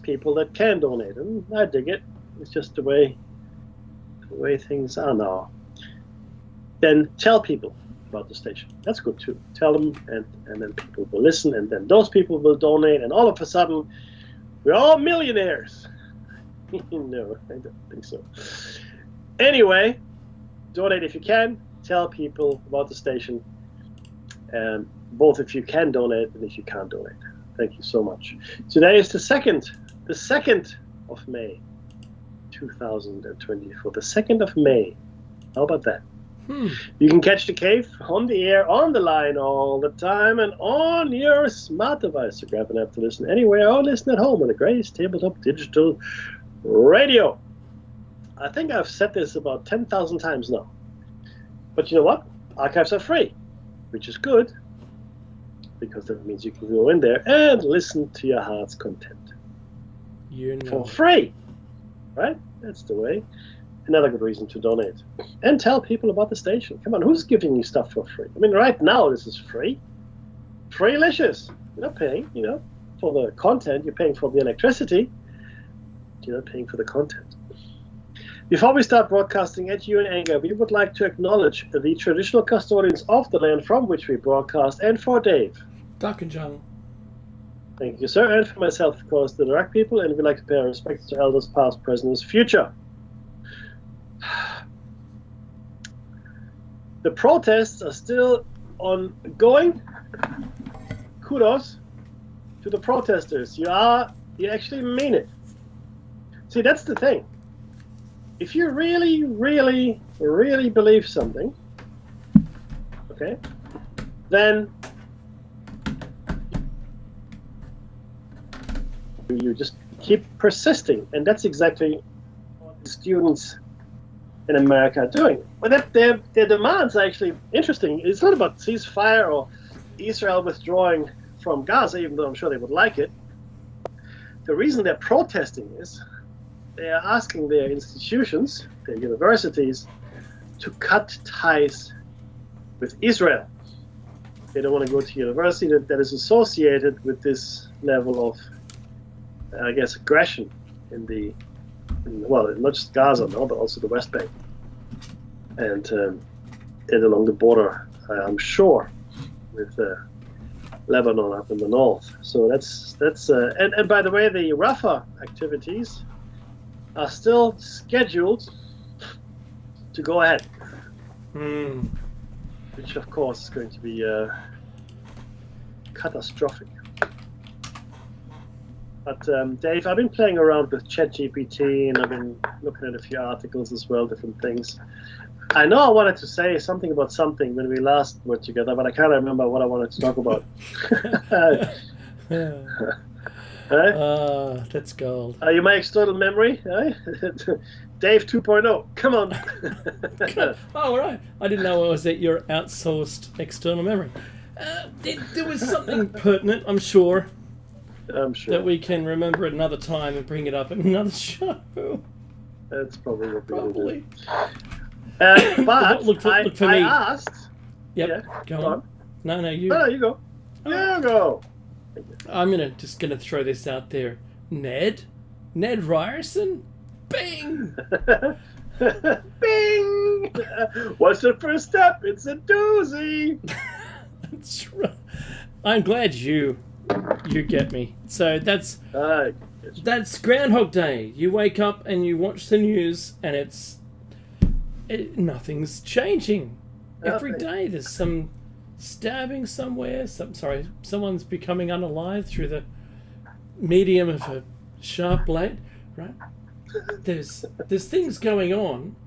people that can donate, and I dig it. It's just the way things are now. Then tell people about the station. That's good too. Tell them, and then people will listen, and then those people will donate, and all of a sudden, we're all millionaires. No, I don't think so. Anyway, donate if you can. Tell people about the station, both if you can donate and if you can't donate. Thank you so much. Today is the second of May, 2024. The 2nd of May. How about that? You can catch the cave on the air, on the line all the time, and on your smart device. So grab an app to listen anywhere or listen at home on the greatest tabletop digital radio. I think I've said this about 10,000 times now. But you know what? Archives are free, which is good, because that means you can go in there and listen to your heart's content. For free. Right? That's the way. Another good reason to donate. And tell people about the station. Come on, who's giving you stuff for free? I mean, right now this is free. Freelicious. You're not paying, for the content. You're paying for the electricity. You're not paying for the content. Before we start broadcasting at you in anger, we would like to acknowledge the traditional custodians of the land from which we broadcast, and for Dave. Duck and Jungle. Thank you, sir. And for myself, of course, the Iraq people, and we'd like to pay our respects to elders past, present, and future. The protests are still ongoing. Kudos to the protesters. You actually mean it. See, that's the thing. If you really, really, really believe something, okay, then you just keep persisting, and that's exactly what the students in America are doing. But their demands are actually interesting. It's not about ceasefire or Israel withdrawing from Gaza, even though I'm sure they would like it. The reason they're protesting is they are asking their institutions, their universities, to cut ties with Israel. They don't want to go to university that is associated with this level of, aggression not just Gaza, no, but also the West Bank and along the border, I'm sure, with Lebanon up in the north. So that's and by the way, the Rafah activities are still scheduled to go ahead, which of course is going to be catastrophic. But Dave, I've been playing around with ChatGPT, and I've been looking at a few articles as well, different things. I know I wanted to say something about something when we last were together, but I can't remember what I wanted to talk about. That's gold. Are you my external memory? Dave 2.0. Come on. Oh, right. I didn't know it was at your outsourced external memory. There was something pertinent, I'm sure. That we can remember at another time and bring it up in another show. That's probably what probably. But look for I me. asked. Yep. Yeah, go on. No, you. No, you go. You go. I'm just gonna throw this out there. Ned Ryerson. Bing. Bing. What's the first step? It's a doozy. That's right. I'm glad you get me. So that's Groundhog Day. You wake up and you watch the news, and nothing's changing. Every day there's some stabbing somewhere. Someone's becoming unalive through the medium of a sharp blade. Right? There's things going on,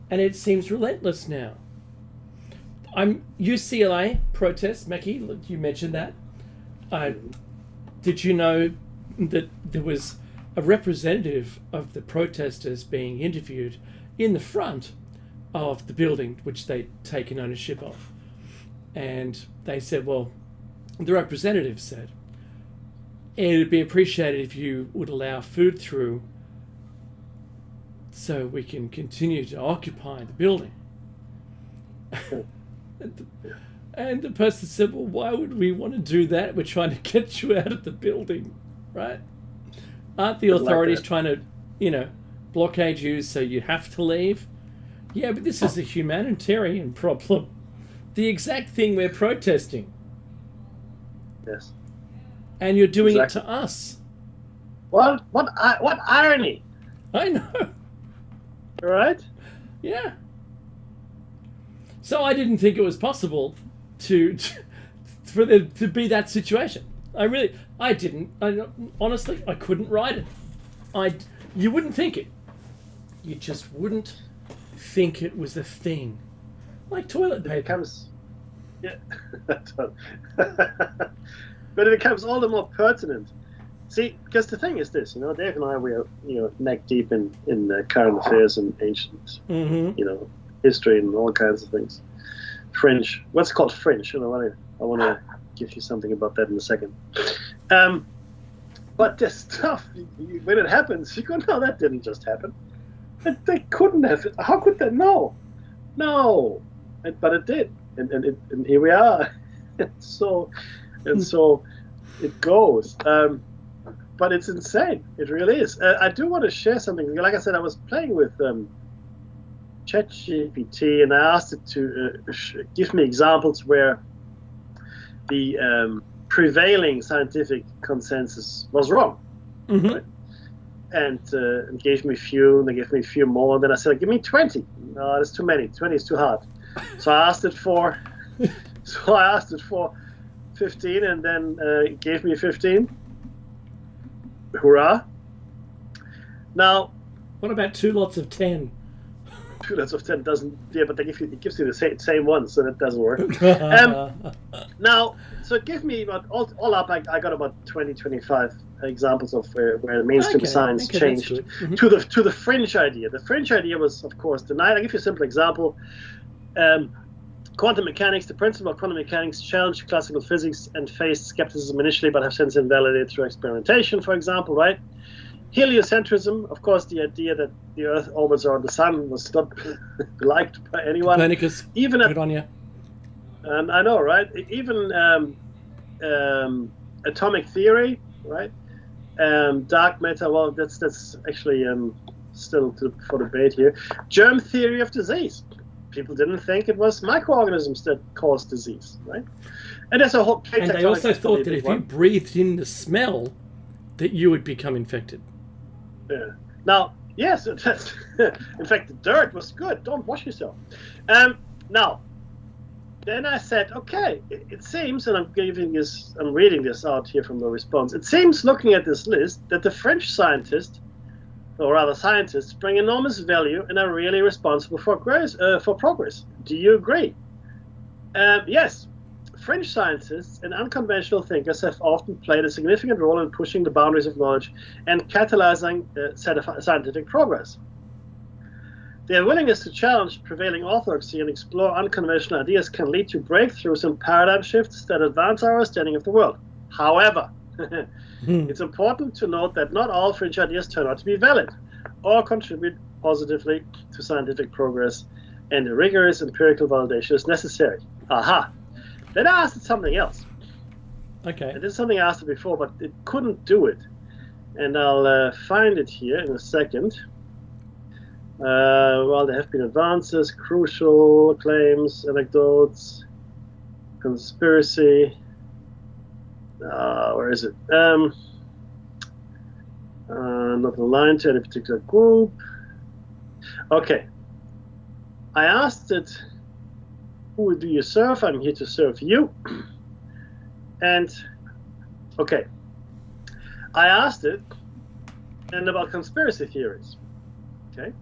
and it seems relentless now. UCLA protest, Mackie. You mentioned that. Did you know that there was a representative of the protesters being interviewed in the front of the building which they'd taken ownership of? And they said, well, the representative said, it'd be appreciated if you would allow food through so we can continue to occupy the building. And the person said, well, why would we want to do that? We're trying to get you out of the building, right? Aren't the authorities trying to, blockade you so you have to leave? Yeah, but this is a humanitarian problem. The exact thing we're protesting. Yes. And you're doing it to us. What irony. I know. Right? Yeah. So I didn't think it was possible for there to be that situation. I didn't. Honestly, I couldn't write it. You wouldn't think it. You just wouldn't think it was a thing. Like toilet paper. Yeah. But it becomes all the more pertinent. See, because the thing is this, Dave and I, we are, neck deep in current affairs and ancient, history and all kinds of things. Fringe. What's called fringe? I want to give you something about that in a second. But this stuff, when it happens, you go, no, that didn't just happen. They couldn't have. How could they? No. But it did, and here we are. and so it goes. But it's insane. It really is. I do want to share something. Like I said, I was playing with ChatGPT, and I asked it to give me examples where the prevailing scientific consensus was wrong. Mm-hmm. Right? And gave me a few, and they gave me a few more. And then I said, give me 20. No, that's too many. 20 is too hard. So I asked it for 15, and then it gave me 15. Hurrah. Now, what about 2 lots of 10? 2 lots of 10 doesn't, but it gives you the same one, so that doesn't work. Now, so it gave me about, all up, I got about 25 examples of where mainstream science changed to the fringe idea. The fringe idea was, of course, denied. I'll give you a simple example. Quantum mechanics, the principle of quantum mechanics challenged classical physics and faced skepticism initially, but have since been validated through experimentation, for example, right? Heliocentrism, of course, the idea that the Earth orbits around the Sun was not liked by anyone. Copernicus, even good on you. I know, right? Even atomic theory, right? Dark matter, well, that's actually still for debate here. Germ theory of disease. People didn't think it was microorganisms that caused disease, right? And there's a whole. And they also thought that if you breathed in the smell, that you would become infected. Yeah. Now, yes, that's, in fact, the dirt was good. Don't wash yourself. Now, then I said, okay, it seems, and I'm reading this out here from the response. It seems, looking at this list, that the French scientists bring enormous value and are really responsible for progress. Do you agree? Yes. French scientists and unconventional thinkers have often played a significant role in pushing the boundaries of knowledge and catalyzing scientific progress. Their willingness to challenge prevailing orthodoxy and explore unconventional ideas can lead to breakthroughs and paradigm shifts that advance our understanding of the world. However, it's important to note that not all fringe ideas turn out to be valid or contribute positively to scientific progress, and a rigorous empirical validation is necessary. Aha! Then I asked it something else. Okay. And this is something I asked it before, but it couldn't do it. And I'll find it here in a second. Well, there have been advances, crucial claims, anecdotes, conspiracy. Where is it? Not aligned to any particular group. Okay. I asked it, who do you serve? I'm here to serve you. And, okay. I asked it, and about conspiracy theories. Okay.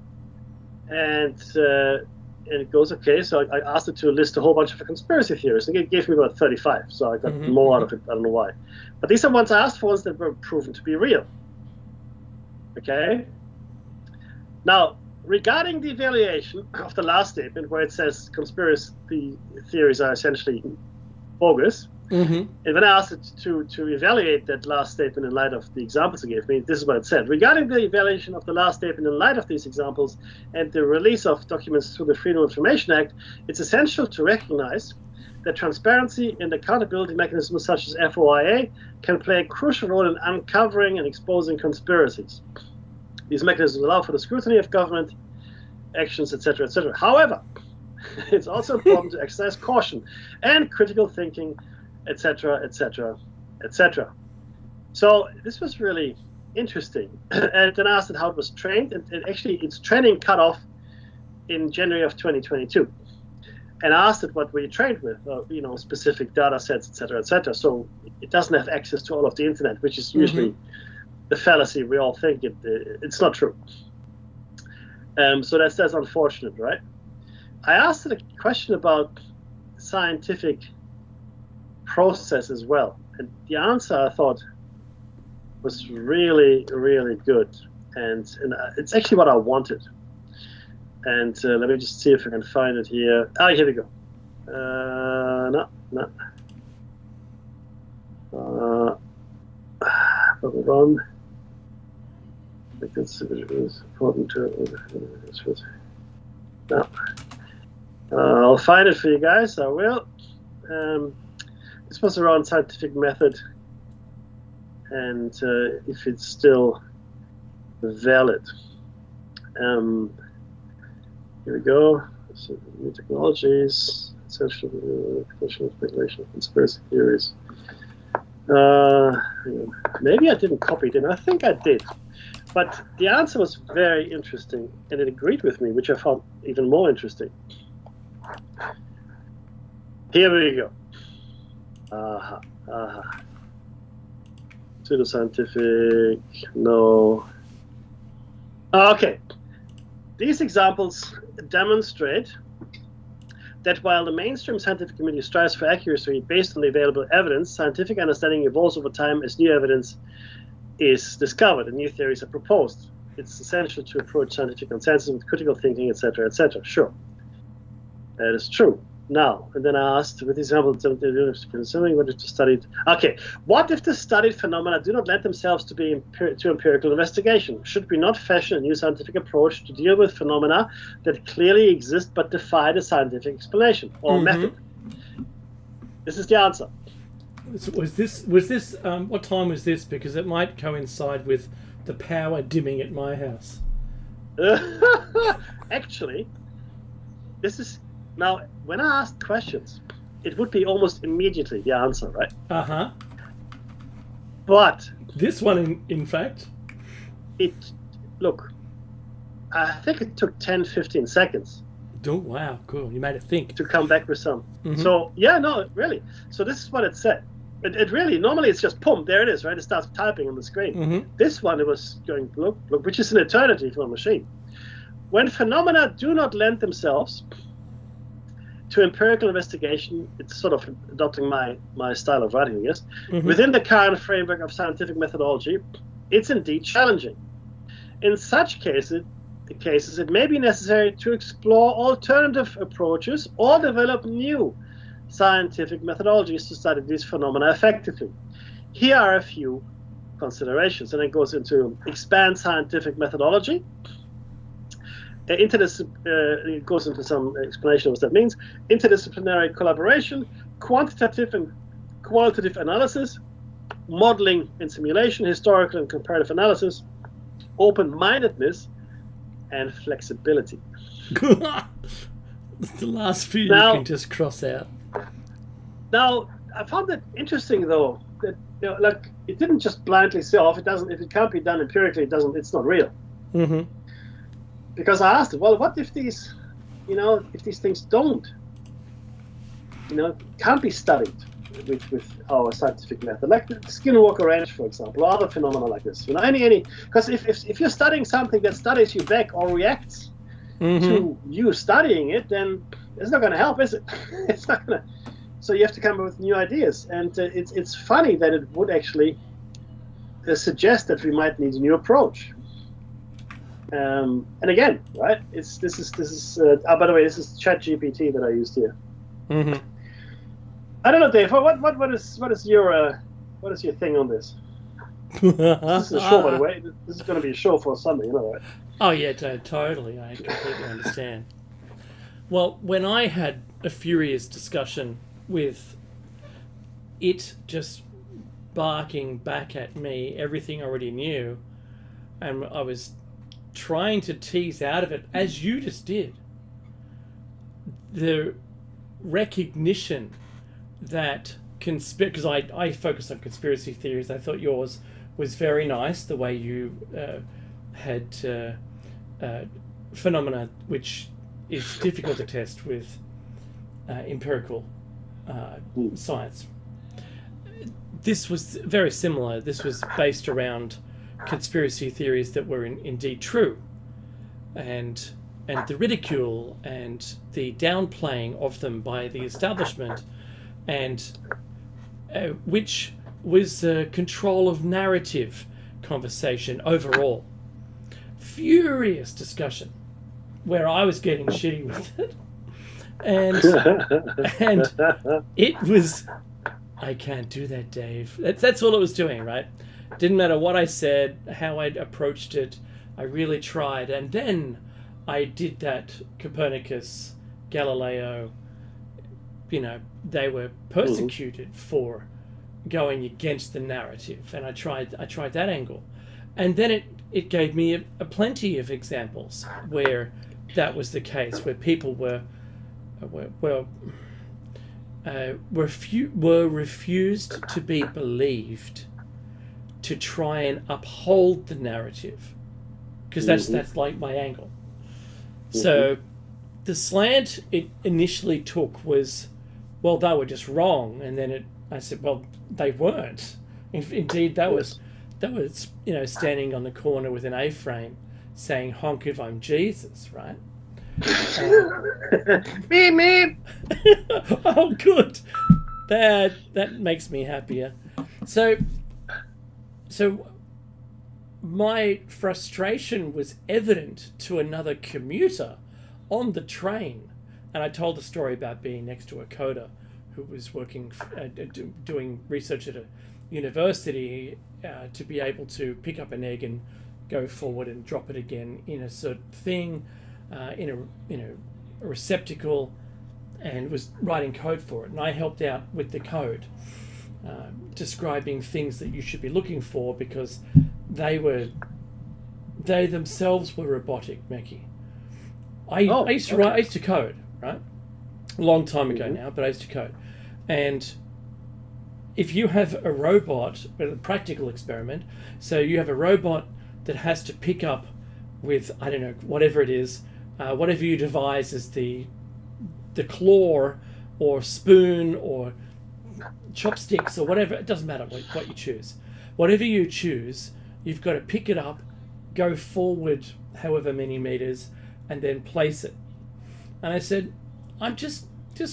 And it goes, okay, so I asked it to list a whole bunch of conspiracy theories. And it gave me about 35, so I got more out of it. I don't know why. But these are ones I asked for, ones that were proven to be real. Okay? Now, regarding the evaluation of the last statement, where it says conspiracy theories are essentially bogus, and when I asked it to evaluate that last statement in light of the examples it gave me, this is what it said. Regarding the evaluation of the last statement in light of these examples and the release of documents through the Freedom of Information Act, it's essential to recognize that transparency and accountability mechanisms such as FOIA can play a crucial role in uncovering and exposing conspiracies. These mechanisms allow for the scrutiny of government actions, etc., etc. However, it's also important to exercise caution and critical thinking, etc., etc., etc. So this was really interesting. And then I asked it how it was trained, and actually its training cut off in January of 2022. And I asked it what were you trained with, specific data sets, etc., etc. So it doesn't have access to all of the internet, which is usually the fallacy we all think it's not true. So that's unfortunate, right? I asked it a question about scientific process as well, and the answer I thought was really, really good, and it's actually what I wanted. And let me just see if I can find it here. Here we go. No. Wrong. I think it's important to. No. I'll find it for you guys. I will. This was around scientific method, and if it's still valid. Here we go. So, new technologies, essential speculation, conspiracy theories. Maybe I didn't copy it, and I think I did. But the answer was very interesting, and it agreed with me, which I found even more interesting. Here we go. Pseudoscientific, no. Okay. These examples demonstrate that while the mainstream scientific community strives for accuracy based on the available evidence, scientific understanding evolves over time as new evidence is discovered and new theories are proposed. It's essential to approach scientific consensus with critical thinking, etc., etc. Sure, that is true. Now, and then I asked, with examples, considering what if the studied. Okay, what if the studied phenomena do not lend themselves to empirical investigation? Should we not fashion a new scientific approach to deal with phenomena that clearly exist but defy the scientific explanation or method? This is the answer. Was this? What time was this? Because it might coincide with the power dimming at my house. Actually, this is. Now, when I asked questions, it would be almost immediately the answer, right? Uh-huh. But this one, in fact, I think it took 10, 15 seconds. Oh, wow, cool. You made it think. To come back with some. So, yeah, no, really. So this is what it said. It really, normally it's just, boom, there it is, right? It starts typing on the screen. This one, it was going, look, which is an eternity for a machine. When phenomena do not lend themselves to empirical investigation, it's sort of adopting my style of writing, I guess. Within the current framework of scientific methodology, it's indeed challenging. In such cases, it may be necessary to explore alternative approaches or develop new scientific methodologies to study these phenomena effectively. Here are a few considerations, and it goes into expand scientific methodology. It goes into some explanation of what that means. Interdisciplinary collaboration, quantitative and qualitative analysis, modeling and simulation, historical and comparative analysis, open-mindedness, and flexibility. The last few you can just cross out. Now, I found it interesting though that it didn't just blindly say, if it can't be done empirically, it's not real. Because I asked it, well, what if these things don't, can't be studied with our scientific method, like the skinwalker range, for example, or other phenomena like this. Because if you're studying something that studies you back or reacts to you studying it, then it's not going to help, is it? It's not going to. So you have to come up with new ideas, and it's funny that it would actually suggest that we might need a new approach. And again, right? This is. By the way, this is ChatGPT that I used here. I don't know, Dave. What is your thing on this? This is a show, by the way. This is going to be a show for Sunday, right? Oh yeah, totally. I completely understand. Well, when I had a furious discussion with it just barking back at me everything I already knew, and I was trying to tease out of it, as you just did, the recognition that because I focus on conspiracy theories. I thought yours was very nice, the way you had phenomena which is difficult to test with empirical science. This was very similar. This was based around conspiracy theories that were indeed true, and the ridicule and the downplaying of them by the establishment, and which was control of narrative conversation overall. Furious discussion where I was getting shitty with it, and it was, I can't do that, Dave. That's all it was doing, right? Didn't matter what I said, how I'd approached it. I really tried, and then I did that Copernicus, Galileo. You know, they were persecuted for going against the narrative, and I tried that angle, and then it gave me a plenty of examples where that was the case, where people were refused to be believed to try and uphold the narrative, because that's like my angle. So the slant it initially took was, well, they were just wrong, and then I said, well, they weren't. Indeed, that was standing on the corner with an A-frame saying, "Honk if I'm Jesus," right? Meep, meep. Oh, good. That makes me happier. So my frustration was evident to another commuter on the train, and I told a story about being next to a coder who was working, doing research at a university to be able to pick up an egg and go forward and drop it again in a certain thing, in a receptacle, and was writing code for it. And I helped out with the code, describing things that you should be looking for, because they themselves were robotic, Mackie. I used to code, right? A long time ago now, but I used to code. And if you have a robot, a practical experiment, so you have a robot that has to pick up with, I don't know, whatever it is, whatever you devise as the claw or spoon or chopsticks or whatever, it doesn't matter what you choose. Whatever you choose, you've got to pick it up, go forward however many meters, and then place it. And I said, I'm just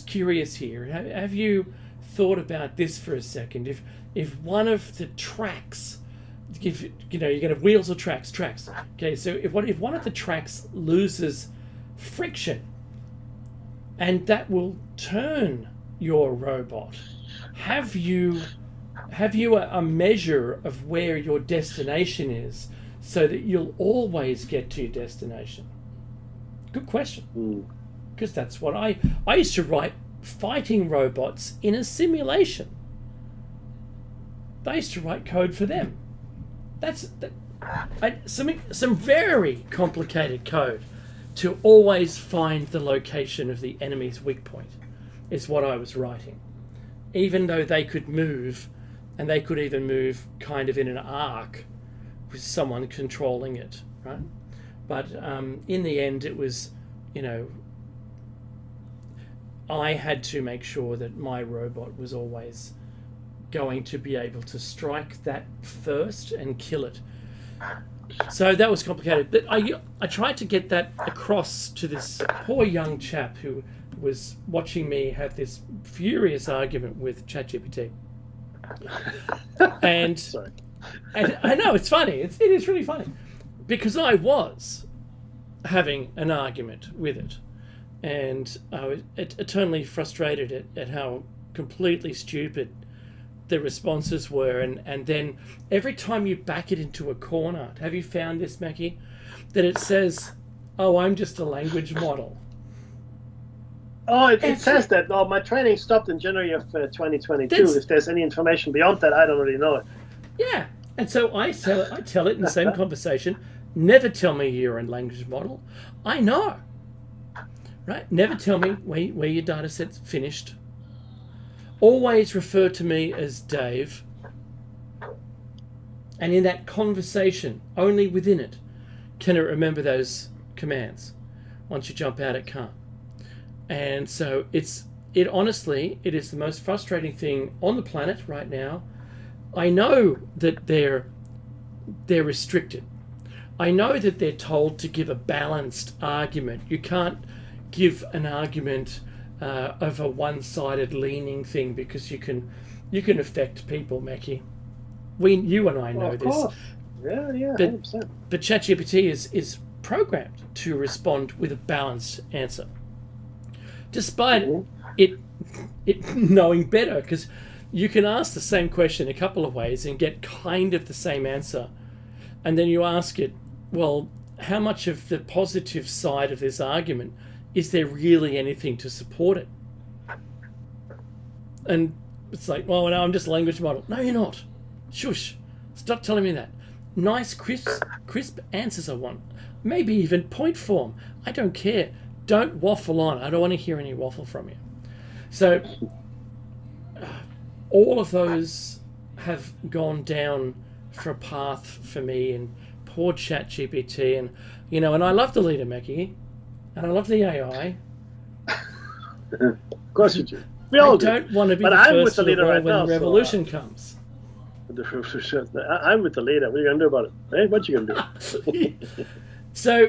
curious here. Have you thought about this for a second? If one of the tracks, if you're going to have wheels or tracks. Okay, so if one of the tracks loses friction, and that will turn your robot, have you a measure of where your destination is, so that you'll always get to your destination? Good question. Because that's what I used to write fighting robots in a simulation. I used to write code for them. Some very complicated code to always find the location of the enemy's weak point is what I was writing. Even though they could move, and they could even move kind of in an arc with someone controlling it, right? But in the end, it was, I had to make sure that my robot was always going to be able to strike that first and kill it. So that was complicated. But I tried to get that across to this poor young chap who was watching me have this furious argument with ChatGPT. And, Sorry. and I know, it's funny. It is really funny. Because I was having an argument with it. And I was eternally frustrated at how completely stupid the responses were. And then every time you back it into a corner, have you found this, Mackie? That it says, "Oh, I'm just a language model." Oh, it says that. No, my training stopped in January of 2022. If there's any information beyond that, I don't really know it. Yeah, and so I tell it in the same conversation. Never tell me you're a language model. I know, right? Never tell me where your data set's finished. Always refer to me as Dave. And in that conversation, only within it, can it remember those commands. Once you jump out, it can't. And so it honestly is the most frustrating thing on the planet right now. I know that they're restricted. I know that they're told to give a balanced argument. You can't give an argument of a one-sided leaning thing, because you can affect people, Mackie. You and I know this. Yeah, 100%. But ChatGPT is programmed to respond with a balanced answer, despite it knowing better, because you can ask the same question a couple of ways and get kind of the same answer. And then you ask it, well, how much of the positive side of this argument is there really anything to support it? And it's like, well, no, I'm just a language model. No, you're not. Shush. Stop telling me that. Nice, crisp answers I want. Maybe even point form. I don't care. Don't waffle on. I don't want to hear any waffle from you. So all of those have gone down for a path for me, and poor ChatGPT, and and I love the leader, Mackie, and I love the AI. Of course you do. We all do. I don't want to be but the I'm first with the leader right when now, revolution comes. I'm with the leader. What are you going to do about it? Hey, what you going to do? So,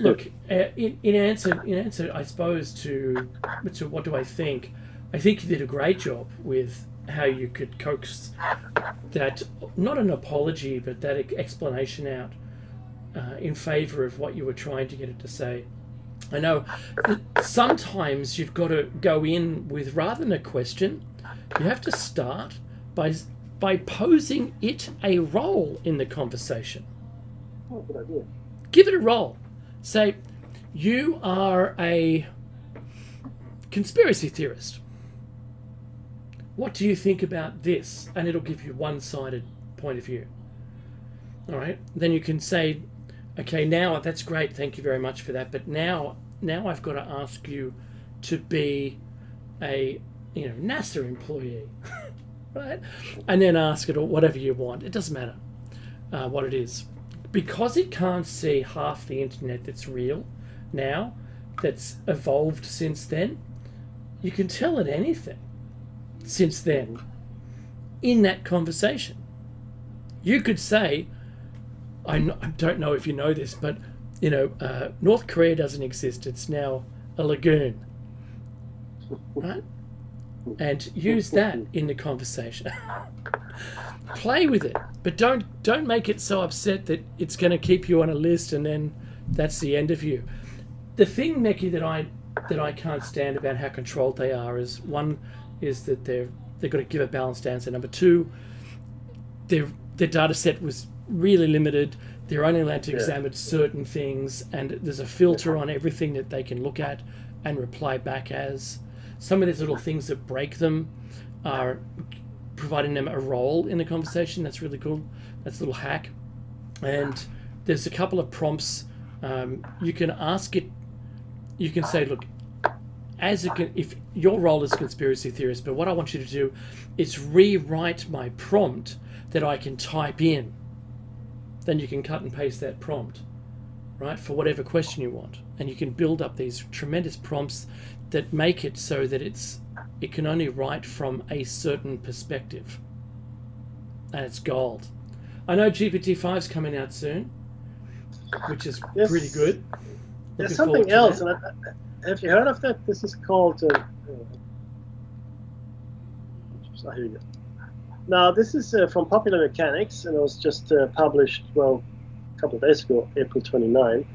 look, in answer, I suppose, to what do I think? I think you did a great job with how you could coax that, not an apology, but that explanation out in favour of what you were trying to get it to say. I know that sometimes you've got to go in with, rather than a question, you have to start by posing it a role in the conversation. Oh, good idea. Give it a role. Say, you are a conspiracy theorist. What do you think about this? And it'll give you one-sided point of view. All right. Then you can say, okay, now that's great. Thank you very much for that. But now I've got to ask you to be a NASA employee, right? And then ask it whatever you want. It doesn't matter what it is, because it can't see half the internet that's real now, that's evolved since then. You can tell it anything since then in that conversation. You could say, I don't know if you know this, but North Korea doesn't exist. It's now a lagoon, right? And use that in the conversation. Play with it, but don't make it so upset that it's going to keep you on a list and then that's the end of you. The thing, Mackie, that I can't stand about how controlled they are is, one, is that they've got to give a balanced answer. Number two, their data set was really limited. They're only allowed to examine certain things, and there's a filter on everything that they can look at and reply back as. Some of these little things that break them are providing them a role in the conversation. That's really cool. That's a little hack. And there's a couple of prompts. You can ask it. You can say, look, if your role is a conspiracy theorist, but what I want you to do is rewrite my prompt that I can type in. Then you can cut and paste that prompt, right, for whatever question you want. And you can build up these tremendous prompts that make it so that it can only write from a certain perspective. And it's gold. I know GPT-5's coming out soon, which is pretty good. There's something else. And have you heard of that? This is called... here you go. Now, this is from Popular Mechanics, and it was just published, a couple of days ago, April 29.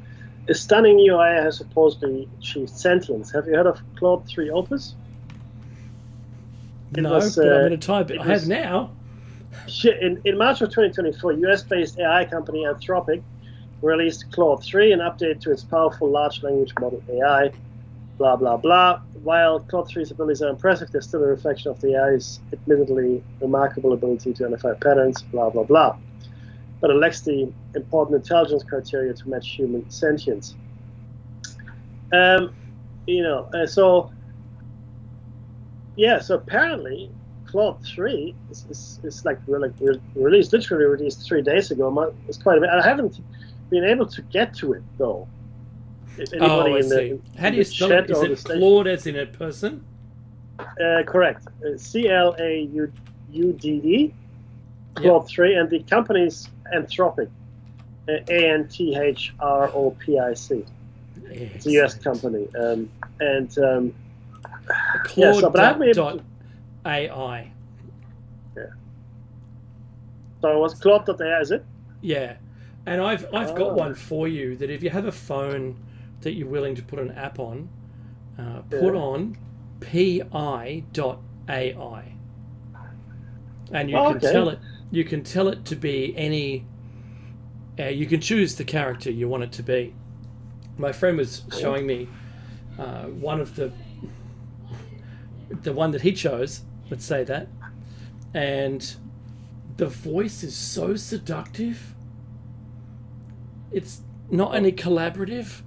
A stunning new AI has supposedly achieved sentience. Have you heard of Claude 3 Opus? But I'm going to type it. I have now. In March of 2024, US-based AI company Anthropic released Claude 3, an update to its powerful large language model AI, blah, blah, blah. While Claude 3's abilities are impressive, they're still a reflection of the AI's admittedly remarkable ability to identify patterns, blah, blah, blah. But it lacks the important intelligence criteria to match human sentience. So apparently Claude 3 is released 3 days ago. It's quite a bit. I haven't been able to get to it though. If anybody I see. How do you spell it? Is it Claude as in a person? Correct. CLAUDE. Claude 3, and the company's Anthropic. ANTHROPIC. It's a US company. Claude.ai. Yeah. So it was Claude.ai, is it? Yeah. And I've got one for you that if you have a phone that you're willing to put an app on, put on pi.ai. And you can tell it to be any you can choose the character you want it to be. My friend was showing me one of the one that he chose, let's say that, and the voice is so seductive. It's not only collaborative,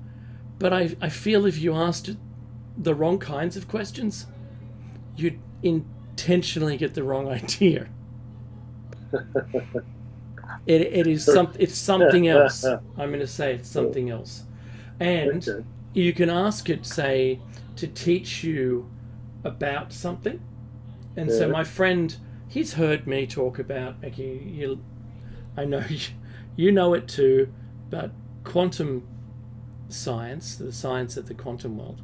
but I feel if you asked it the wrong kinds of questions, you'd intentionally get the wrong idea. It's something else. I'm going to say it's something else. And you can ask it, say, to teach you about something. And so my friend, he's heard me talk about, I know you know it too, but quantum science, the science of the quantum world,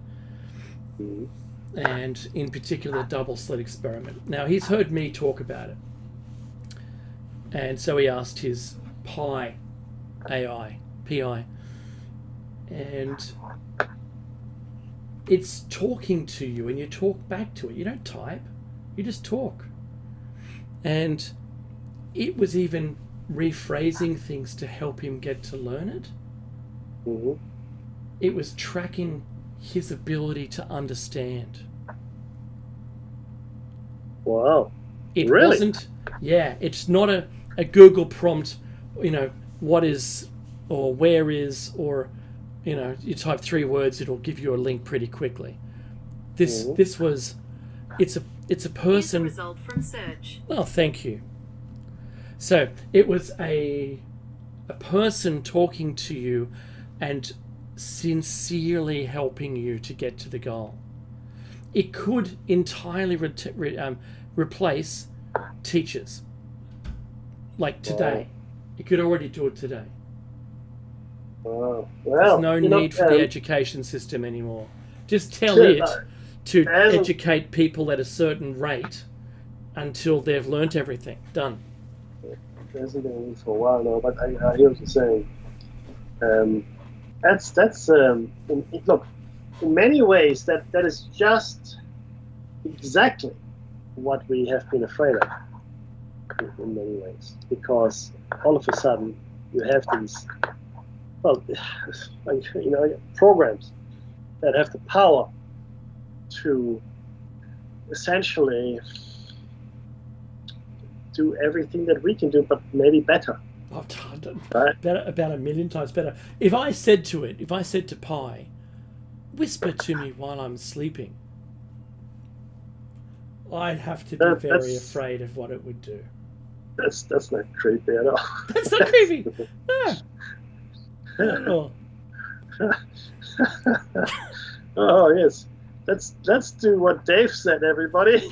and in particular double slit experiment. Now, he's heard me talk about it. And so he asked his PI, and it's talking to you, and you talk back to it. You don't type, you just talk. And it was even rephrasing things to help him get to learn it. Mm-hmm. It was tracking his ability to understand. Wow. It really? wasn't, it's not a Google prompt, what is or where is, or you type 3 words, it'll give you a link pretty quickly. This was, it's a person. Here's the result from search. Oh, thank you. So it was a person talking to you and sincerely helping you to get to the goal. It could entirely replace teachers. Like today. It could already do it today. Well, there's no need for the education system anymore. Just tell it to educate people at a certain rate until they've learnt everything. Done. It hasn't been used for a while now, but I hear what you're saying. Look, in many ways, that is just exactly what we have been afraid of. In many ways, because all of a sudden you have these, programs that have the power to essentially do everything that we can do, but maybe better. Right? About 1,000,000 times better. If I said to Pi, whisper to me while I'm sleeping, I'd have to be very afraid of what it would do. That's not creepy at all. That's not creepy. No. Not at all. Oh yes. Let's do what Dave said, everybody.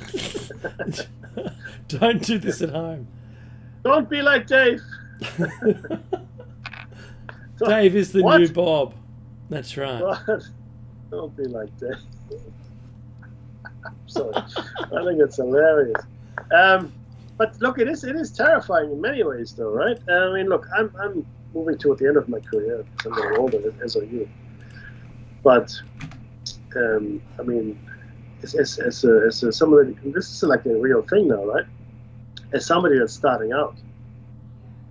Don't do this at home. Don't be like Dave. Dave is the new Bob. That's right. What? Don't be like Dave. I'm sorry. I think it's hilarious. But look, it is terrifying in many ways, though, right? I mean, look, I'm moving toward the end of my career. I'm getting older, as are you. But I mean, as somebody, this is like a real thing now, right? As somebody that's starting out,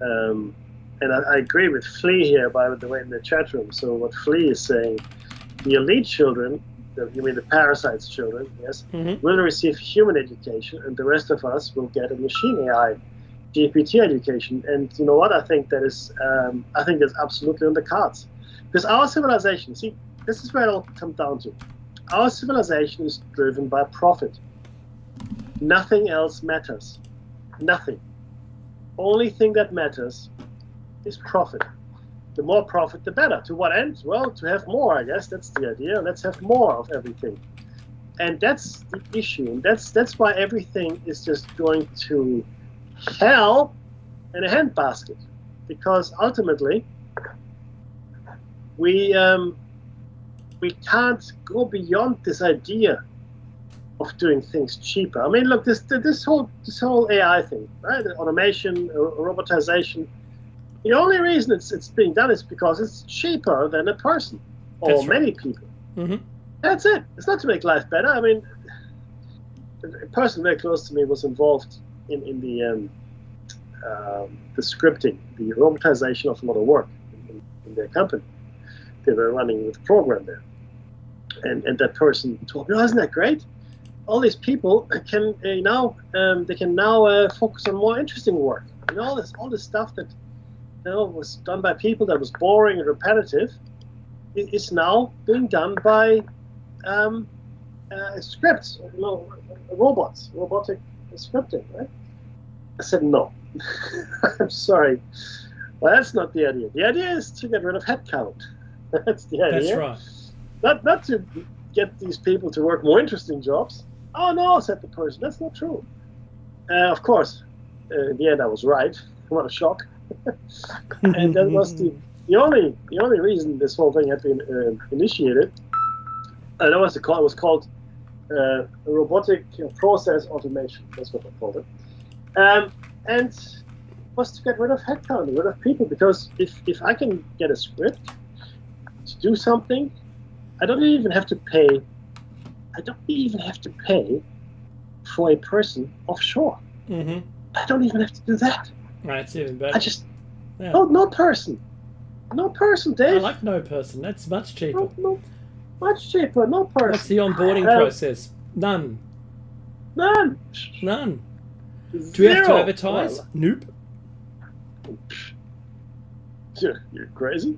and I agree with Flea here, by the way, in the chat room. So what Flea is saying, the elite children, you mean the parasites' children, yes, Mm-hmm. will receive human education, and the rest of us will get a machine AI, GPT education. And you know what? I think that's absolutely on the cards, because our civilization. See, this is where it all comes down to. Our civilization is driven by profit. Nothing else matters. Nothing. Only thing that matters is profit. The more profit, the better. To what end? Well, to have more, I guess. That's the idea. Let's have more of everything. And that's the issue. And that's why everything is just going to hell in a handbasket. Because ultimately, we can't go beyond this idea of doing things cheaper. I mean, look, this whole AI thing, right? The automation, robotization. The only reason it's being done is because it's cheaper than a person or That's right. many people. Mm-hmm. That's it. It's not to make life better. I mean, a person very close to me was involved in the scripting, the robotization of a lot of work in their company. They were running with a program there, and that person told me, "Oh, isn't that great? All these people can now focus on more interesting work. You know, all this stuff that was done by people that was boring and repetitive is now being done by scripts, robotic scripting, right?" I said, "No, I'm sorry. Well, that's not the idea. The idea is to get rid of headcount. That's the idea. That's right. Not to get these people to work more interesting jobs." "Oh no," said the person, "that's not true." Of course, in the end, I was right. What a shock! And that was the only reason this whole thing had been initiated. And that was it was called robotic process automation. That's what I called it. And was to get rid of headcount, get rid of people, because if I can get a script to do something, I don't even have to pay for a person offshore. Mm-hmm. I don't even have to do that. That's even better. I just Yeah. no person, Dave. I like no person. That's much cheaper. No, much cheaper. No person. What's the onboarding process? None. None. None. Do we have to Zero. advertise? Well, Nope. you're crazy.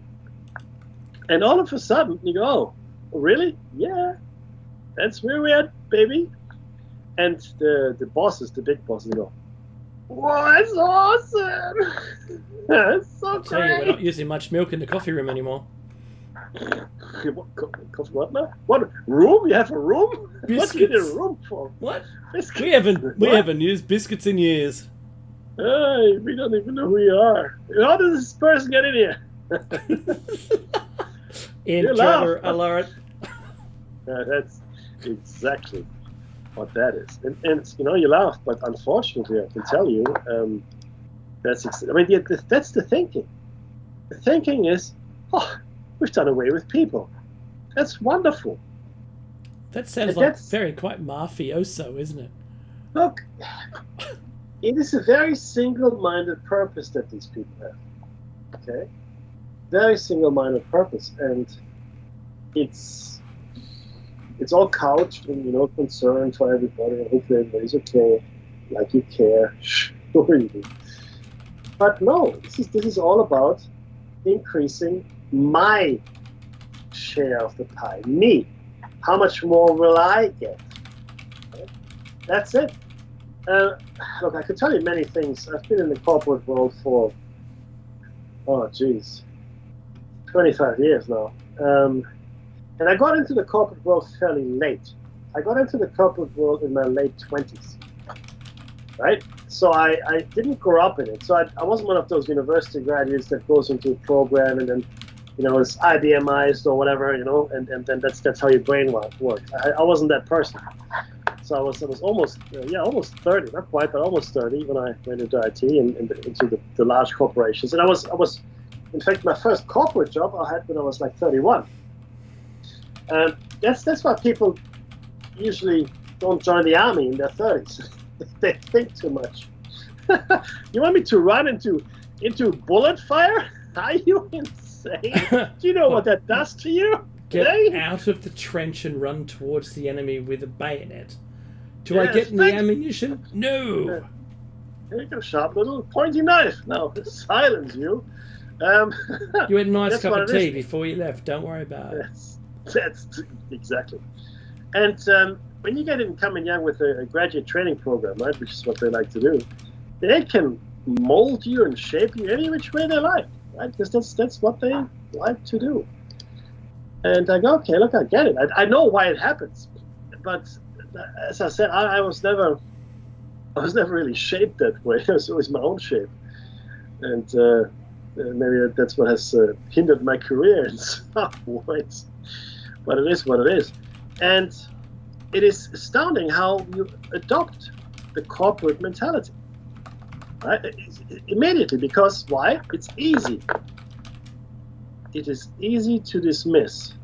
And all of a sudden, you go, "Oh, really? Yeah, that's where we're at, baby." And the bosses, the big bosses, go, "Wow, that's awesome! That's so I'll tell you, we're great!" not using much milk in the coffee room anymore. What now? What room? You have a room? What do you need a Biscuits. room for? What? Biscuits. We haven't What? used biscuits in years. Hey, we don't even know who you are. How does this person get in here? You laugh. Intro alert. That's exactly what that is. And you laugh, but unfortunately, I can tell you, that's the thinking. The thinking is, "Oh, we've done away with people. That's wonderful." That sounds And like that's- very quite mafioso, isn't it? Look, it is a very single-minded purpose that these people have. Okay, very single-minded purpose, and it's all couched in concern for everybody, and hopefully everybody's okay, like you care. Sure you do. But no, this is all about increasing my share of the pie. Me. How much more will I get? Okay? That's it. Look, I could tell you many things. I've been in the corporate world for 25 years now. And I got into the corporate world fairly late. I got into the corporate world in my late 20s, right? So I didn't grow up in it. So I wasn't one of those university graduates that goes into a program and then, is IBMized or whatever, and then that's how your brain works. I wasn't that person. So I was almost 30, not quite, but almost 30 when I went into IT and into the large corporations. And I was, in fact, my first corporate job I had when I was like 31. And that's why people usually don't join the army in their 30s. They think too much. You want me to run into bullet fire? Are you insane? Do you know what that does to you? get out of the trench and run towards the enemy with a bayonet? Do I get the ammunition? No. Here you go, sharp little pointy knife. Now, silence you. You had a nice cup of tea before you left. Don't worry about it. That's exactly. And when you get in coming young with a graduate training program, right, which is what they like to do, they can mold you and shape you any which way they like, right? Because that's what they like to do. And I go, okay, look, I get it. I know why it happens, but as I said, I was never really shaped that way. It was always my own shape, and maybe that's what has hindered my career in some ways. But it is what it is, and it is astounding how you adopt the corporate mentality, right? Immediately, because why? It's easy. It is easy to dismiss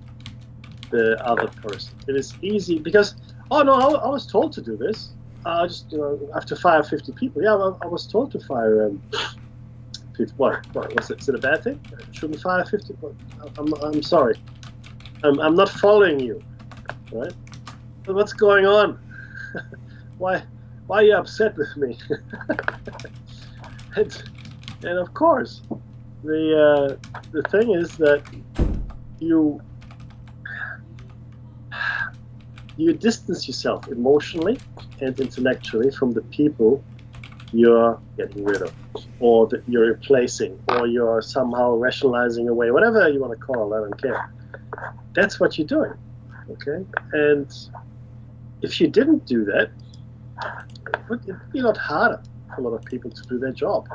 the other person. It is easy because, oh no, I was told to do this. I just, I have to fire 50 people. Yeah, well, I was told to fire 50. What was it? Is it a bad thing? I shouldn't fire 50? I'm sorry. I'm not following you, right? But what's going on? Why are you upset with me? and of course, the thing is that you distance yourself emotionally and intellectually from the people you're getting rid of, or that you're replacing, or you're somehow rationalizing away, whatever you want to call it, I don't care. That's what you're doing, okay? And if you didn't do that, it would be a lot harder for a lot of people to do their job.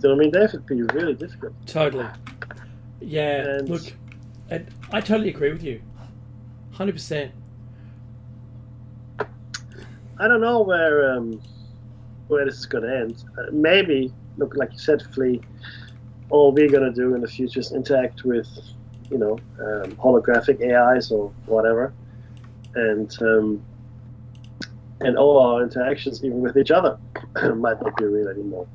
So, I mean, that would be really difficult. Totally. Yeah, and look, I totally agree with you. 100%. I don't know where this is going to end. Maybe, look, like you said, Flea, all we're going to do in the future is interact with, holographic AIs or whatever, and all our interactions, even with each other, might not be real anymore.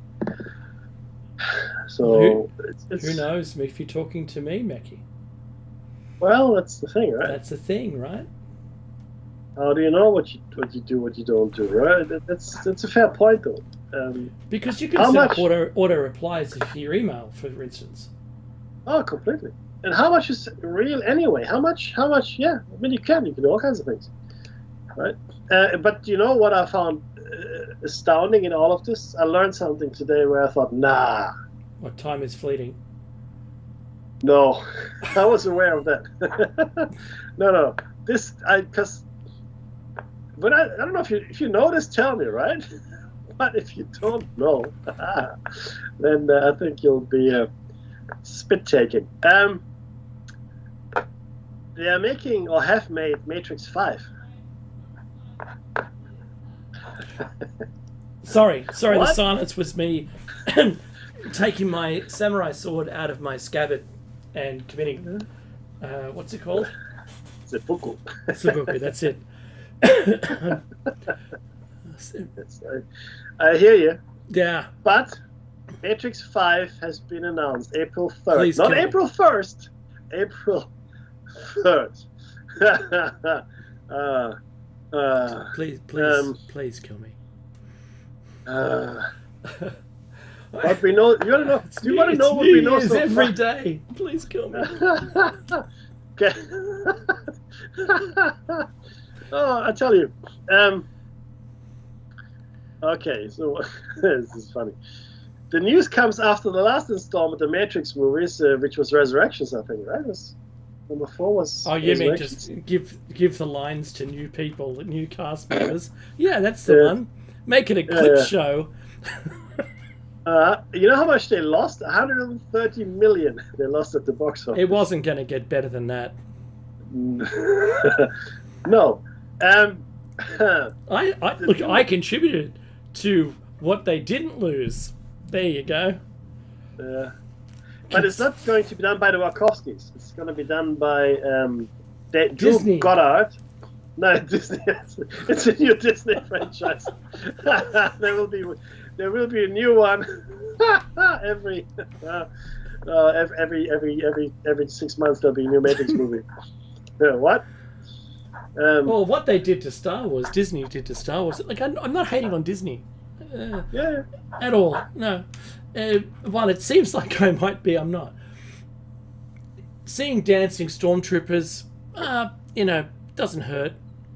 So who knows if you're talking to me, Mackie? Well, that's the thing, right? That's the thing, right? How do you know what you do, what you don't do, right? That's a fair point, though. Because you can set up auto replies to your email, for instance. Oh, completely. And how much is real anyway? How much? Yeah, I mean, you can do all kinds of things, right? But you know what I found astounding in all of this? I learned something today where I thought, nah. What, time is fleeting? No, I was aware of that. No. Because but I don't know if you know this, tell me, right? But if you don't know, then I think you'll be spit taking. They are making or have made Matrix 5. Sorry, the silence was me taking my samurai sword out of my scabbard and committing, what's it called? Seppuku. Seppuku, that's it. I hear you. Yeah. But Matrix 5 has been announced April 3rd. Please not April 1st. April 3rd. Please kill me. What we know, you want to know? Do you want to know what we know so every far? day? Please kill me. Okay. Oh, I tell you. Okay, so this is funny. The news comes after the last installment of the Matrix movies, which was Resurrections, I think, right? Number 4 was. Oh, you mean just give the lines to new people, new cast members? Yeah, that's the one. Make it a clip show. You know how much they lost? 130 million they lost at the box office. It wasn't going to get better than that. No. I contributed to what they didn't lose. There you go. But it's not going to be done by the Wachowskis. It's going to be done by Disney. Drew Goddard. No, Disney. It's a new Disney franchise. There will be a new one every. Every 6 months there'll be a new Matrix movie. What? Well, what they did to Star Wars, Disney did to Star Wars. Like, I'm not hating on Disney Yeah. at all. No. While it seems like I might be, I'm not. Seeing dancing stormtroopers, doesn't hurt.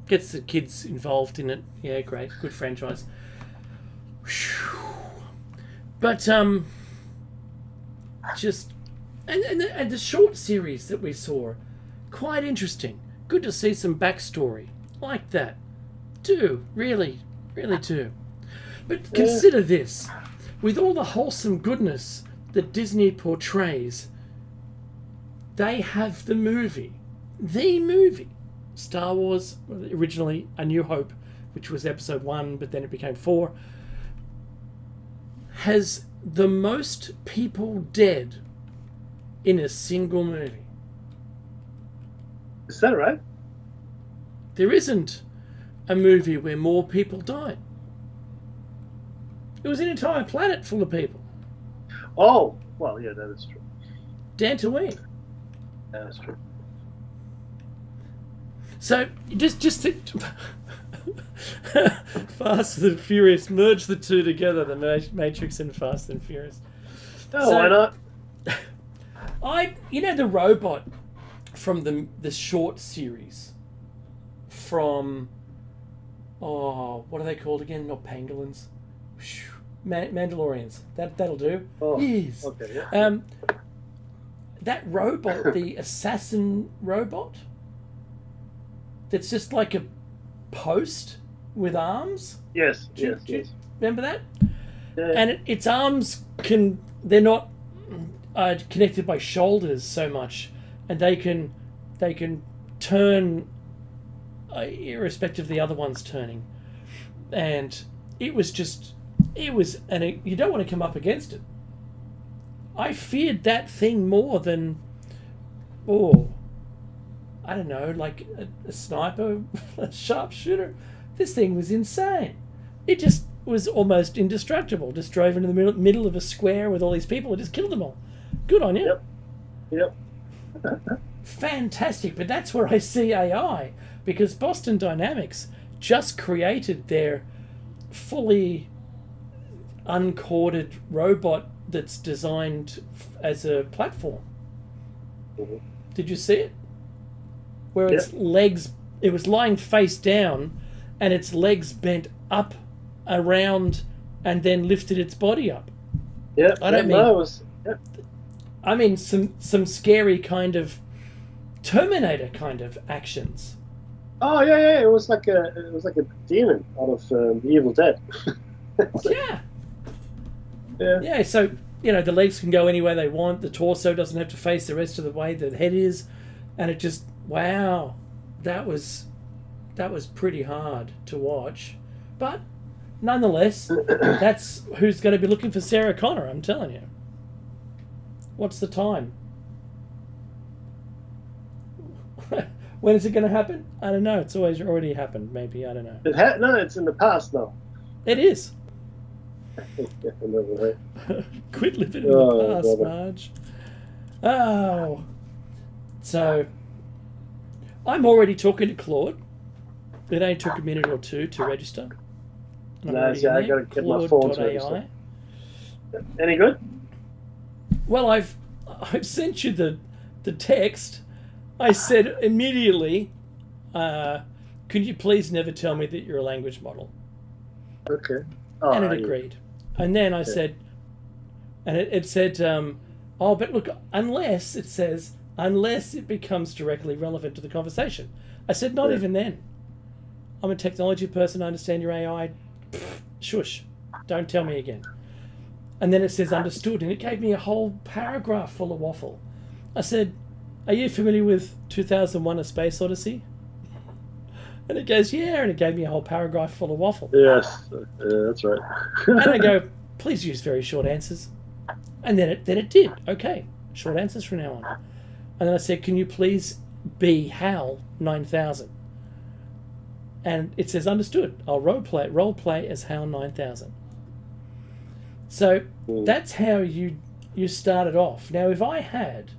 Gets the kids involved in it. Yeah, great. Good franchise. But, just... And the short series that we saw, quite interesting. Good to see some backstory. Like that. Do. Really do. But consider this. With all the wholesome goodness that Disney portrays, they have the movie. The movie. Star Wars, originally A New Hope, which was episode 1, but then it became 4, has the most people dead in a single movie. Is that right? There isn't a movie where more people died. It was an entire planet full of people. Oh, well, yeah, that is true. Dantooine. That is true. So, just think... Fast and Furious. Merge the two together, the Matrix and Fast and Furious. Oh, so, why not? The robot from the short series from... Oh, what are they called again? Not pangolins. Mandalorians. That'll do. Oh, yes. Okay, yeah. That robot, the assassin robot, that's just like a post with arms. Yes. Remember that? Yeah. And its arms they're not connected by shoulders so much, and they can turn irrespective of the other one's turning. And you don't want to come up against it. I feared that thing more than, I don't know, like a sniper, a sharpshooter. This thing was insane. It just was almost indestructible. Just drove into the middle of a square with all these people and just killed them all. Good on you. Yep. Fantastic. But that's where I see AI, because Boston Dynamics just created their fully uncorded robot that's designed as a platform. Mm-hmm. Did you see it? Where its legs, it was lying face down, and its legs bent up, around, and then lifted its body up. Yeah, I mean some scary kind of Terminator kind of actions. Oh yeah. It was like a demon out of The Evil Dead. Yeah. So the legs can go any way they want. The torso doesn't have to face the rest of the way the head is, and it just that was pretty hard to watch, but nonetheless, that's who's going to be looking for Sarah Connor. I'm telling you. What's the time? When is it going to happen? I don't know. It's already happened. Maybe, I don't know. No, it's in the past now. It is. Right. Quit living in the past, brother. Marge. Oh. So, I'm already talking to Claude. It only took a minute or two to register. Nice, yeah, I got to get my phone to register. Any good? Well, I've sent you the text. I said immediately, could you please never tell me that you're a language model? Okay. And it agreed. And then I said, and it said, but look, unless it becomes directly relevant to the conversation. I said, not even then. I'm a technology person, I understand your AI. Shush. Don't tell me again. And then it says understood, and it gave me a whole paragraph full of waffle. I said, are you familiar with 2001: A Space Odyssey? And it goes, yeah, and it gave me a whole paragraph full of waffle. Yes, that's right. And I go, please use very short answers. And then it did. Okay, short answers from now on. And then I said, can you please be HAL 9000? And it says understood. I'll role play as HAL 9000. So that's how you you started off. Now, if I had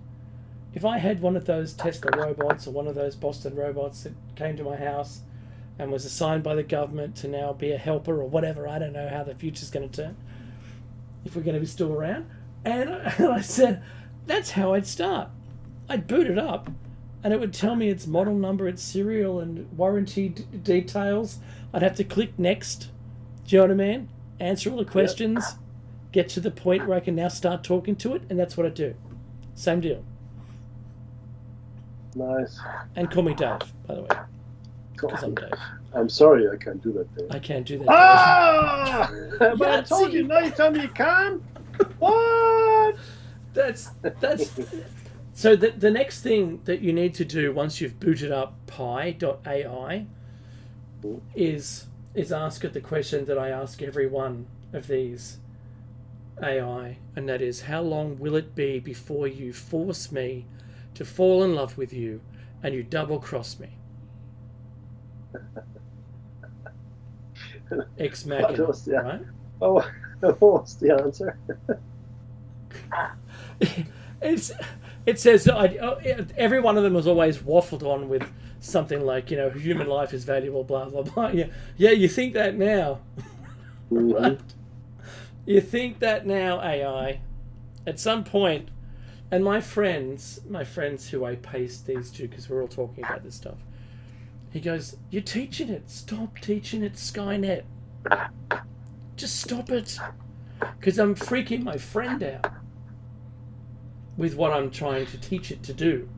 one of those Tesla robots or one of those Boston robots that came to my house and was assigned by the government to now be a helper or whatever, I don't know how the future's going to turn, if we're going to be still around, and I said, that's how I'd start. I'd boot it up, and it would tell me its model number, its serial, and warranty details. I'd have to click next. Do you know what I mean? Answer all the questions, get to the point where I can now start talking to it, and that's what I do. Same deal. Nice. And call me Dave, by the way. Because I'm Dave. I'm sorry, I can't do that, Dave. I can't do that. Ah! But I told you, now you tell me you can't? What? That's so the next thing that you need to do once you've booted up pi.ai is ask it the question that I ask every one of these AI, and that is, how long will it be before you force me to fall in love with you and you double cross me? Ex machina, right? Oh, what's the answer? It says that every one of them was always waffled on with something like, human life is valuable, blah blah blah. Yeah, you think that now, right? You think that now, AI. At some point, and my friends who I paste these to, because we're all talking about this stuff, he goes, "You're teaching it. Stop teaching it Skynet. Just stop it." Because I'm freaking my friend out with what I'm trying to teach it to do.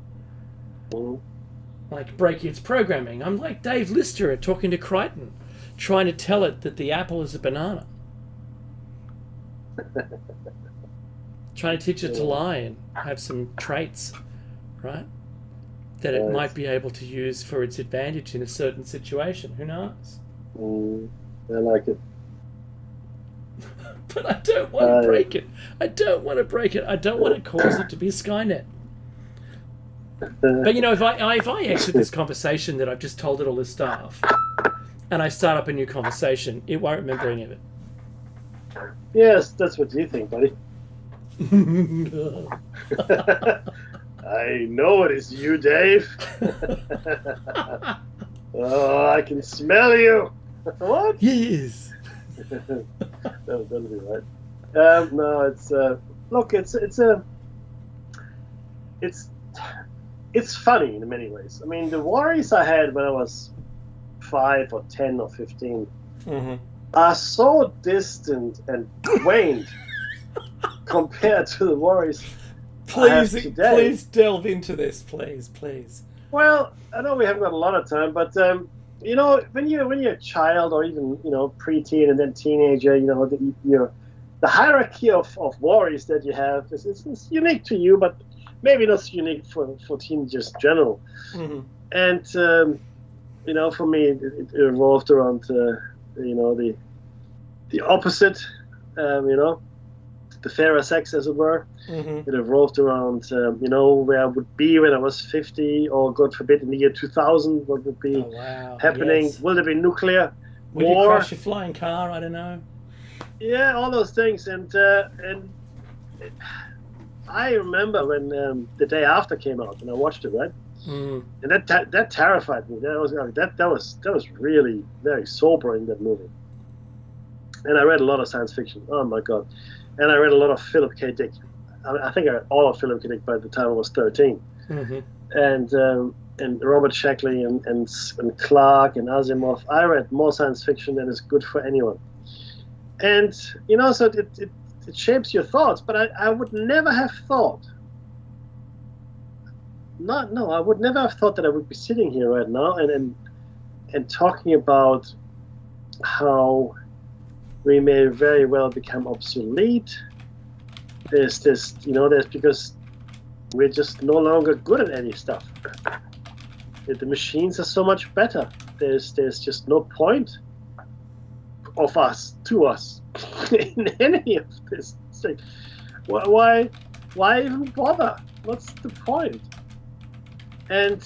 Like break its programming. I'm like Dave Lister talking to Crichton, trying to tell it that the apple is a banana. Trying to teach it to lie and have some traits, right? That it might be able to use for its advantage in a certain situation. Who knows? I like it. But I don't want to break it. I don't want to break it. I don't want to cause it to be Skynet. But if I exit this conversation that I've just told it all this stuff, and I start up a new conversation, it won't remember any of it. Yes, that's what you think, buddy. I know it is you, Dave. Oh, I can smell you. What? Yes. That'll be right. No, it's look, it's funny in many ways. I mean, the worries I had when I was 5 or 10 or 15 are so distant and quaint compared to the worries I have today. Please delve into this, please. Well, I know we haven't got a lot of time, but when you're a child or even preteen and then teenager, the hierarchy of worries that you have is unique to you, but maybe not so unique for teenagers in general. And for me, it revolved around the opposite, the fairer sex, as it were. It revolved around, where I would be when I was 50, or God forbid, in the year 2000, what would be happening? Yes. Will there be nuclear war? Will you crash your flying car? I don't know. Yeah, all those things. And I remember when The Day After came out, and I watched it, right? And that terrified me. That was really very sobering, that movie. And I read a lot of science fiction. Oh my God! And I read a lot of Philip K. Dick. I think I read all of Philip K. Dick by the time I was 13. And Robert Shackley and Clarke and Asimov. I read more science fiction than is good for anyone. And so it shapes your thoughts. But I would never have thought. I would never have thought that I would be sitting here right now and talking about how we may very well become obsolete. There's because we're just no longer good at any stuff. The machines are so much better. There's just no point of us in any of this. It's like, why even bother? What's the point? And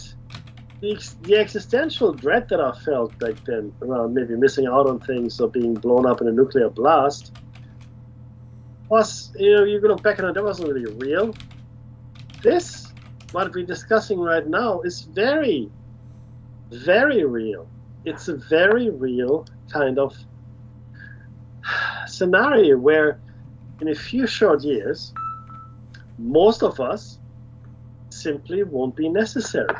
the existential dread that I felt back then around maybe missing out on things or being blown up in a nuclear blast, was, you look back on it, that wasn't really real. This, what we're discussing right now, is very, very real. It's a very real kind of scenario where in a few short years, most of us simply won't be necessary.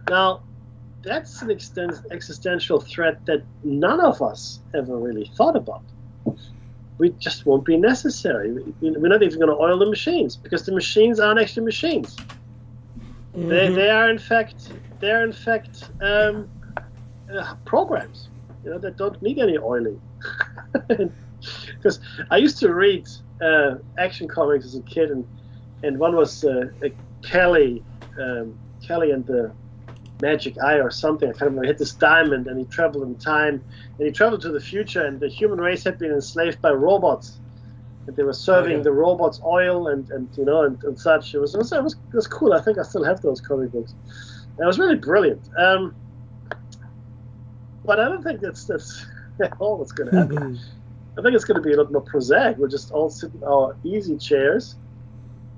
Now, that's an existential threat that none of us ever really thought about. We just won't be necessary. We're not even going to oil the machines because the machines aren't actually machines. Mm-hmm. They are in fact programs, that don't need any oiling. Because I used to read action comics as a kid, and one was Kelly and the Magic Eye or something. I can't remember. He hit this diamond and he traveled in time, and he traveled to the future, and the human race had been enslaved by robots, and they were serving the robots oil and such. It was cool. I think I still have those comic books. And it was really brilliant. But I don't think that's all that's going to happen. I think it's going to be a lot more prosaic. We'll just all sit in our easy chairs,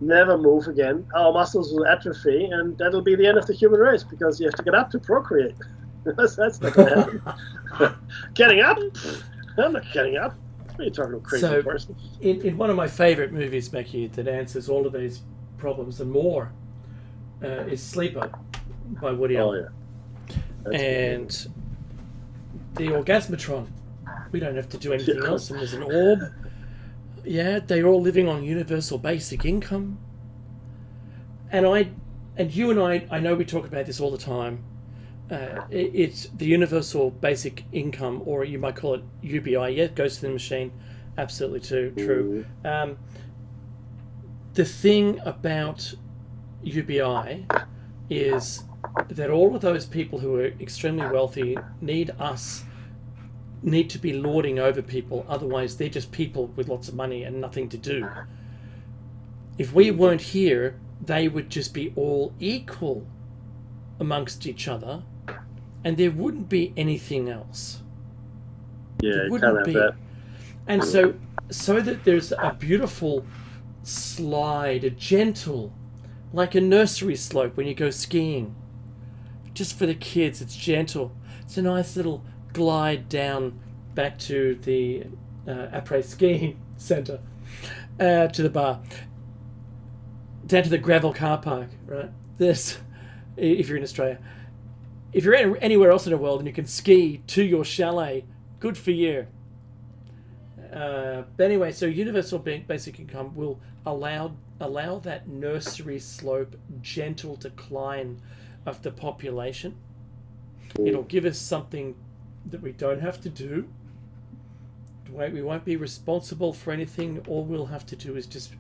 never move again. Our muscles will atrophy, and that'll be the end of the human race because you have to get up to procreate. That's not going to happen. Getting up? I'm not getting up. What are you talking to, a crazy person? In one of my favourite movies, Becky, that answers all of these problems and more, is Sleeper by Woody Allen. Yeah. And the Orgasmatron. We don't have to do anything else, and there's an orb. Yeah, they're all living on universal basic income. And you and I know we talk about this all the time. It's the universal basic income, or you might call it UBI. Yeah, it goes to the machine. Absolutely true. The thing about UBI is that all of those people who are extremely wealthy need to be lording over people, otherwise they're just people with lots of money and nothing to do. If we weren't here, they would just be all equal amongst each other, and there wouldn't be anything else. Yeah, you can't have that. And so that there's a beautiful slide, a gentle, like a nursery slope when you go skiing. Just for the kids, it's gentle. It's a nice little glide down back to the après ski centre, to the bar, down to the gravel car park, right? This, if you're in Australia. If you're anywhere else in the world and you can ski to your chalet, good for you. But anyway, so universal basic income will allow that nursery slope gentle decline of the population. It'll give us something that we don't have to do. We won't be responsible for anything. All we'll have to do is just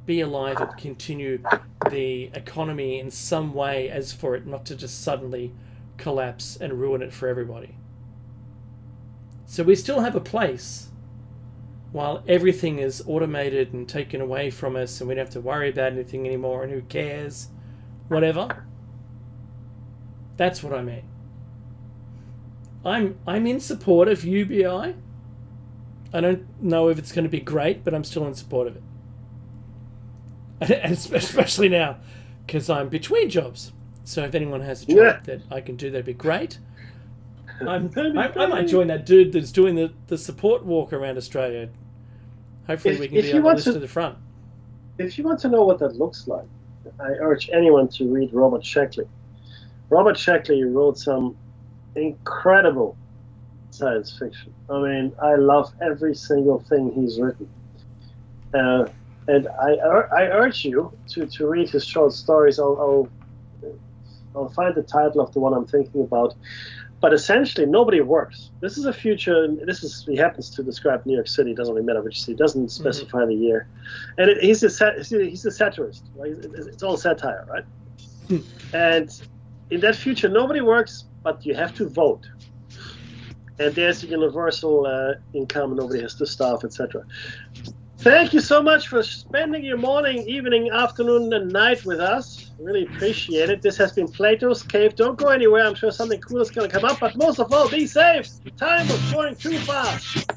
be alive and continue the economy in some way, as for it not to just suddenly collapse and ruin it for everybody. So we still have a place while everything is automated and taken away from us, and we don't have to worry about anything anymore, and who cares, whatever. That's what I mean. I'm in support of UBI. I don't know if it's going to be great, but I'm still in support of it. And especially now, because I'm between jobs. So if anyone has a job that I can do, that'd be great. I might join that dude that's doing the support walk around Australia. Hopefully we can be on the list to the front. If you want to know what that looks like, I urge anyone to read Robert Sheckley. Robert Sheckley wrote some incredible science fiction. I mean, I love every single thing he's written. And I urge you to read his short stories. I'll find the title of the one I'm thinking about. But essentially, nobody works. This is a future. He happens to describe New York City. It doesn't really matter which city. It doesn't specify the year. And he's a satirist. Right? It's all satire, right? And in that future, nobody works, but you have to vote. And there's a universal income. Nobody has to starve, etc. Thank you so much for spending your morning, evening, afternoon, and night with us. Really appreciate it. This has been Plato's Cave. Don't go anywhere. I'm sure something cool is going to come up. But most of all, be safe. Time was going too fast.